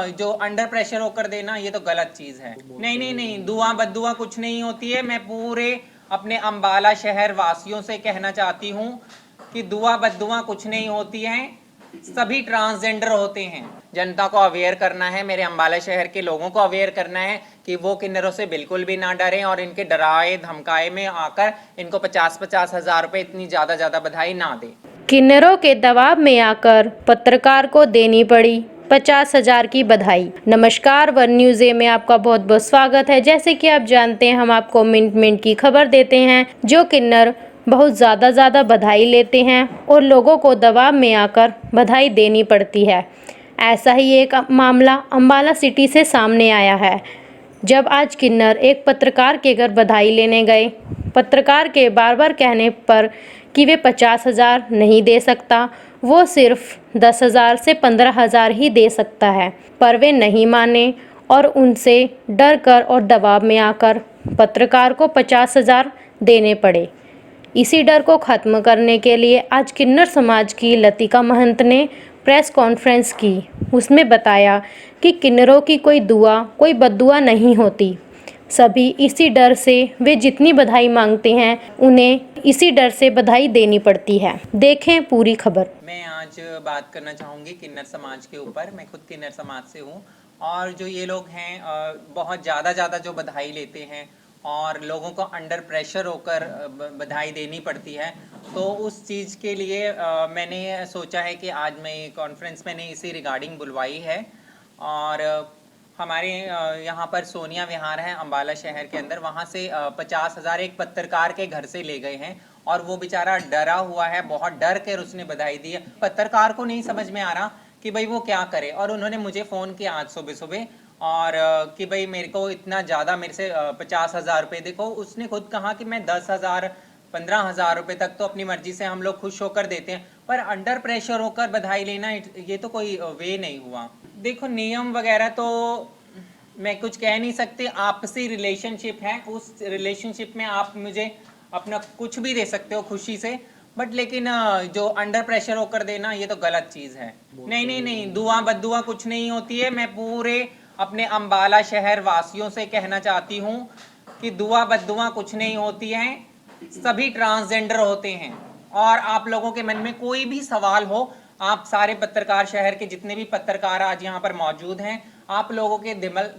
जो under pressure होकर देना ये तो गलत चीज है। नहीं नहीं नहीं, दुआ बद्दुआ कुछ नहीं होती है। मैं पूरे अपने अंबाला शहर वासियों से कहना चाहती हूँ कि दुआ बद्दुआ कुछ नहीं होती है। सभी ट्रांसजेंडर होते हैं। जनता को अवेयर करना है, मेरे अंबाला शहर के लोगों को अवेयर करना है कि वो किन्नरों से बिल्कुल भी ना डरें और इनके डराए धमकाए में आकर इनको 50-50 हजार रुपए इतनी ज्यादा बधाई ना दें। किन्नरों के दबाव में आकर पत्रकार को देनी पड़ी 50,000 की बधाई। नमस्कार, वन न्यूज़ में आपका बहुत बहुत स्वागत है। जैसे कि आप जानते हैं, हम आपको मिनट मिनट की खबर देते हैं। जो किन्नर बहुत ज़्यादा बधाई लेते हैं और लोगों को दबाव में आकर बधाई देनी पड़ती है। ऐसा ही एक मामला अम्बाला सिटी से सामने आया है, जब आज किन्नर एक पत्रकार के घर बधाई लेने गए। पत्रकार के बार कहने पर कि वे 50,000 नहीं दे सकता, वो सिर्फ 10,000 से 15,000 ही दे सकता है, पर वे नहीं माने और उनसे डर कर और दबाव में आकर पत्रकार को 50,000 देने पड़े। इसी डर को ख़त्म करने के लिए आज किन्नर समाज की लतिका महंत ने प्रेस कॉन्फ्रेंस की। उसमें बताया कि किन्नरों की कोई दुआ कोई बद्दुआ नहीं होती। सभी इसी डर से वे जितनी बधाई मांगते हैं, उन्हें इसी डर से बधाई देनी पड़ती है। देखें पूरी खबर। मैं आज बात करना चाहूँगी किन्नर समाज के ऊपर। मैं खुद किन्नर समाज से हूँ और जो ये लोग हैं बहुत ज़्यादा जो बधाई लेते हैं और लोगों को अंडर प्रेशर होकर बधाई देनी पड़ती है, तो उस चीज़ के लिए मैंने सोचा है कि आज मैं ये कॉन्फ्रेंस मैंने इसी रिगार्डिंग बुलवाई है। और हमारे यहाँ पर सोनिया विहार है अम्बाला शहर के अंदर, वहाँ से 50,000 एक पत्रकार के घर से ले गए हैं और वो बेचारा डरा हुआ है, बहुत डर कर उसने बधाई दी है। पत्रकार को नहीं समझ में आ रहा कि भाई वो क्या करे, और उन्होंने मुझे फ़ोन किया आज सुबह और कि भाई मेरे को इतना ज़्यादा मेरे से 50,000 रुपये। देखो, उसने खुद कहा कि मैं 10,000 15,000 रुपये तक तो अपनी मर्जी से हम लोग खुश होकर देते हैं, पर अंडर प्रेशर होकर बधाई लेना ये तो कोई वे नहीं हुआ। देखो, नियम वगैरह तो मैं कुछ कह नहीं सकती, आपसी रिलेशनशिप है, उस रिलेशनशिप में आप मुझे अपना कुछ भी दे सकते हो खुशी से, बट लेकिन जो अंडर प्रेशर होकर देना ये तो गलत चीज़ है। नहीं नहीं नहीं, दुआ बद्दुआ कुछ नहीं होती है। मैं पूरे अपने अंबाला शहर वासियों से कहना चाहती हूँ कि दुआ बद्दुआ कुछ नहीं होती है। सभी ट्रांसजेंडर होते हैं और आप लोगों के मन में कोई भी सवाल हो, आप सारे पत्रकार, शहर के जितने भी पत्रकार आज यहाँ पर मौजूद हैं, आप लोगों के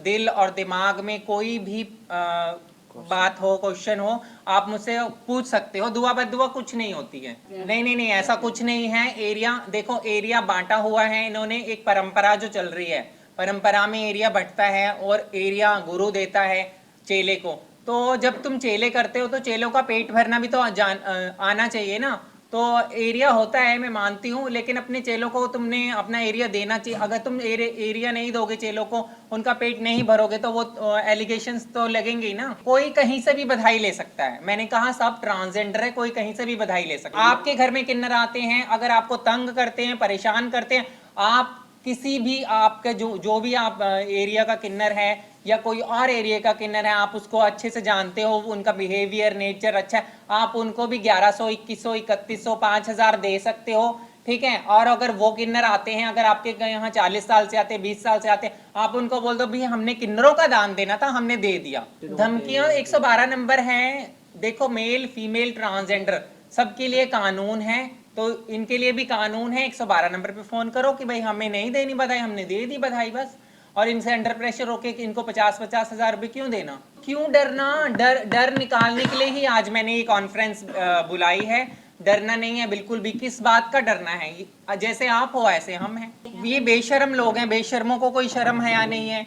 दिल और दिमाग में कोई भी बात हो, क्वेश्चन हो, आप मुझसे पूछ सकते हो। दुआ बद्दुआ कुछ नहीं होती है। नहीं नहीं नहीं, ऐसा कुछ नहीं है। एरिया देखो, एरिया बांटा हुआ है इन्होंने, एक परंपरा जो चल रही है, परंपरा में एरिया बंटता है और एरिया गुरु देता है चेले को। तो जब तुम चेले करते हो तो चेलों का पेट भरना भी तो आना चाहिए ना। तो एरिया होता है, मैं मानती हूँ, लेकिन अपने चेलों को तुमने अपना एरिया देना चाहिए। अगर तुम एरिया नहीं दोगे चेलों को, उनका पेट नहीं भरोगे, तो वो एलिगेशंस तो लगेंगे ही ना। कोई कहीं से भी बधाई ले सकता है। मैंने कहा सब ट्रांसजेंडर है, कोई कहीं से भी बधाई ले सकता है। आपके घर में किन्नर आते हैं, अगर आपको तंग करते हैं, परेशान करते हैं, आप किसी भी आपका जो भी आप एरिया का किन्नर है या कोई और एरिया का किन्नर है, आप उसको अच्छे से जानते हो, उनका बिहेवियर, नेचर अच्छा है, आप उनको भी 1100, 2100, 3100, 5,000 दे सकते हो, ठीक है। और अगर वो किन्नर आते हैं, अगर आपके यहाँ 40 साल से आते हैं, 20 साल से आते हैं, आप उनको बोल दो भाई हमने किन्नरों का दान देना था, हमने दे दिया। धमकियां 112 नंबर है। देखो, मेल फीमेल ट्रांसजेंडर सबके लिए कानून है, तो इनके लिए भी कानून है। 112 नंबर पे फोन करो कि भाई हमें नहीं देनी बधाई, हमने दे दी बधाई बस। और इनसे अंडर प्रेशर होके कि इनको 50-50 हजार रुपये क्यों देना, क्यों डरना। डर निकालने के लिए ही आज मैंने ये कॉन्फ्रेंस बुलाई है। डरना नहीं है बिल्कुल भी। किस बात का डरना है? जैसे आप हो ऐसे हम हैं। ये बेशर्म लोग हैं, बेशर्मों को कोई शर्म है या नहीं है।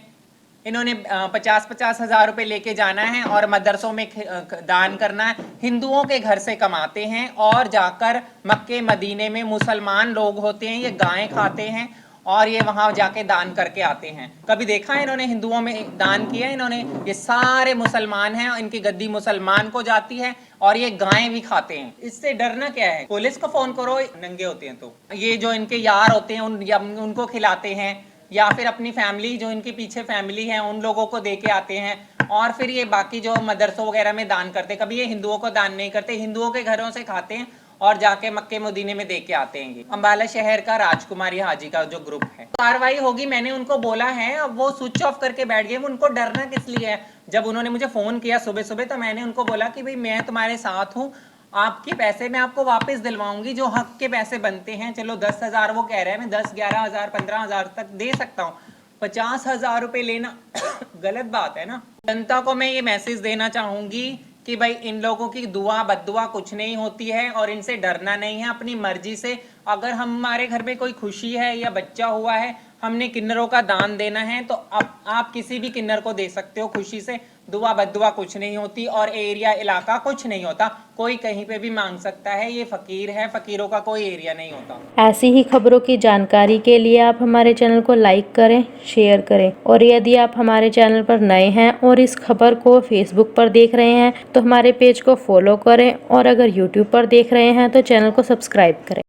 इन्होंने 50-50 हजार रुपये लेके जाना है और मदरसों में दान करना है। हिंदुओं के घर से कमाते हैं और जाकर मक्के मदीने में मुसलमान लोग होते हैं, ये गायें खाते हैं और ये वहां जाके दान करके आते हैं। कभी देखा है इन्होंने हिंदुओं में दान किया? इन्होंने, ये सारे मुसलमान हैं, इनकी गद्दी मुसलमान को जाती है और ये गायें भी खाते हैं। इससे डरना क्या है? पुलिस को फोन करो, नंगे होते हैं तो। ये जो इनके यार होते हैं उनको खिलाते हैं, या फिर अपनी फैमिली, जो इनके पीछे फैमिली है, उन लोगों को दे के आते हैं। और फिर ये बाकी जो मदरसों वगैरह में दान करते, कभी ये हिंदुओं को दान नहीं करते, हिंदुओं के घरों से खाते हैं और जाके मक्के मदीने में दे के आते हैं। ये अम्बाला शहर का राजकुमारी हाजी का जो ग्रुप है, कार्रवाई होगी। मैंने उनको बोला है, अब वो स्विच ऑफ करके बैठ गए। उनको डरना किस लिए है? जब उन्होंने मुझे फोन किया सुबह सुबह तो मैंने उनको बोला कि भाई मैं तुम्हारे साथ हूँ, आपके पैसे मैं आपको वापस दिलवाऊंगी, जो हक के पैसे बनते हैं। चलो 10,000 वो कह रहे हैं, मैं 10, 11,000, 15,000 तक दे सकता हूँ। 50,000 रुपए लेना गलत बात है ना। जनता को मैं ये मैसेज देना चाहूंगी कि भाई इन लोगों की दुआ बद्दुआ कुछ नहीं होती है और इनसे डरना नहीं है। अपनी मर्जी से अगर हमारे घर में कोई खुशी है या बच्चा हुआ है, हमने किन्नरों का दान देना है, तो अब आप किसी भी किन्नर को दे सकते हो खुशी से। दुआ बद्दुआ कुछ नहीं होती और एरिया इलाका कुछ नहीं होता। कोई कहीं पे भी मांग सकता है। ये फकीर है, फकीरों का कोई एरिया नहीं होता। ऐसी ही खबरों की जानकारी के लिए आप हमारे चैनल को लाइक करें, शेयर करें, और यदि आप हमारे चैनल पर नए हैं और इस खबर को फेसबुक पर देख रहे हैं तो हमारे पेज को फॉलो करें, और अगर यूट्यूब पर देख रहे हैं तो चैनल को सब्सक्राइब करें।